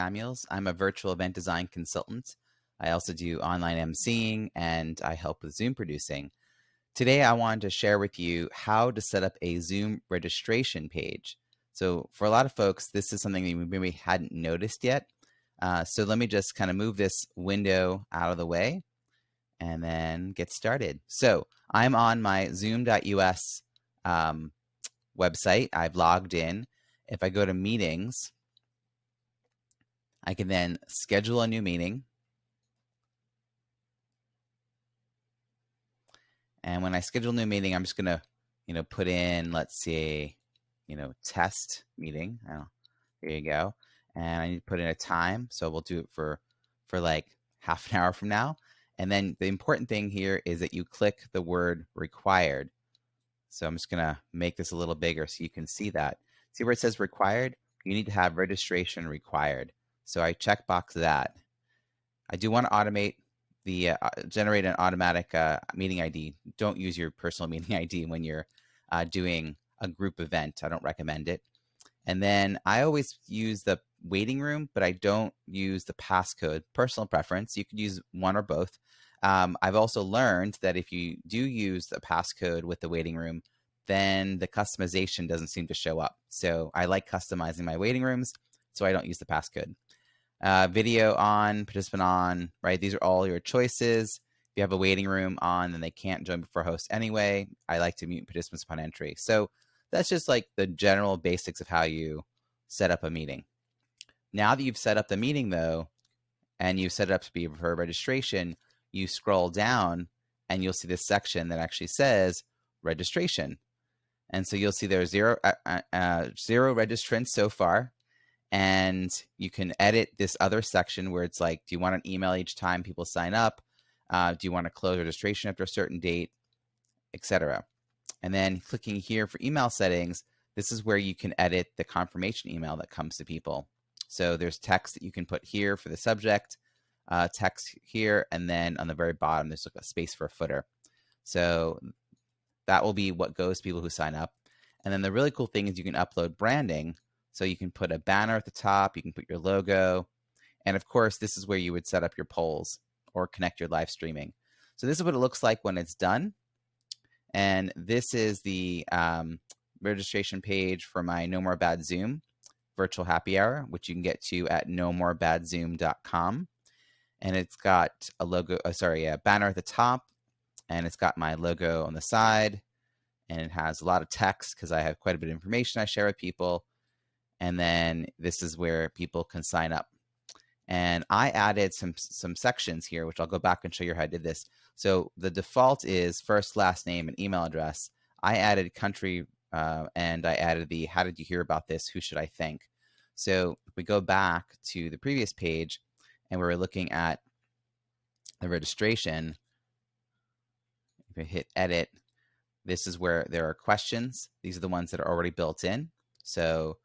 Samuels. I'm a virtual event design consultant. I also do online emceeing and I help with Zoom producing. Today, I wanted to share with you how to set up a Zoom registration page. So for a lot of folks, this is something that you maybe hadn't noticed yet. So let me just kind of move this window out of the way and then get started. So I'm on my zoom.us website. I've logged in. If I go to meetings, I can then schedule a new meeting. And when I schedule a new meeting, I'm just going to, put in, let's see, test meeting. Here you go. And I need to put in a time. So we'll do it for like half an hour from now. And then the important thing here is that you click the word required. So I'm just going to make this a little bigger so you can see that. See where it says required? You need to have registration required. So I checkbox that. I do want to automate the generate an automatic meeting ID. Don't use your personal meeting ID when you're doing a group event. I don't recommend it. And then I always use the waiting room, but I don't use the passcode. Personal preference. You could use one or both. I've also learned that if you do use the passcode with the waiting room, then the customization doesn't seem to show up. So I like customizing my waiting rooms, so I don't use the passcode. Video on, participant on, right? These are all your choices. If you have a waiting room on, then they can't join before host anyway. I like to mute participants upon entry. So that's just like the general basics of how you set up a meeting. Now that you've set up the meeting though, and you've set it up to be for registration, you scroll down and you'll see this section that actually says registration. And so you'll see there's zero registrants so far. And you can edit this other section where it's like, do you want an email each time people sign up? Do you want to close registration after a certain date, etc. And then clicking here for email settings, this is where you can edit the confirmation email that comes to people. So there's text that you can put here for the subject, text here, and then on the very bottom, there's like a space for a footer. So that will be what goes to people who sign up. And then the really cool thing is you can upload branding. So you can put a banner at the top, you can put your logo, and of course, this is where you would set up your polls or connect your live streaming. So this is what it looks like when it's done. And this is the registration page for my No More Bad Zoom virtual happy hour, which you can get to at nomorebadzoom.com. And it's got a logo, a banner at the top, and it's got my logo on the side, and it has a lot of text because I have quite a bit of information I share with people. And then this is where people can sign up. And I added some sections here, which I'll go back and show you how I did this. So the default is first, last name, and email address. I added country, and I added the how did you hear about this? Who should I thank? So if we go back to the previous page, and we're looking at the registration, if we hit edit, this is where there are questions. These are the ones that are already built in. So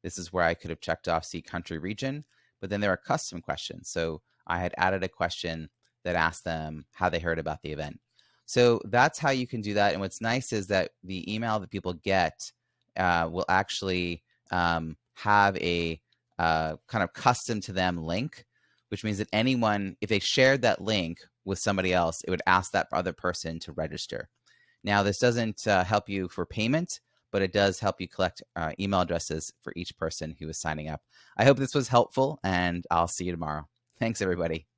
this is where I could have checked off see country region, but then there are custom questions. So I had added a question that asked them how they heard about the event. So that's how you can do that. And what's nice is that the email that people get will actually have a kind of custom to them link, which means that anyone, if they shared that link with somebody else, it would ask that other person to register. Now, this doesn't help you for payment, but it does help you collect email addresses for each person who is signing up. I hope this was helpful, and I'll see you tomorrow. Thanks, everybody.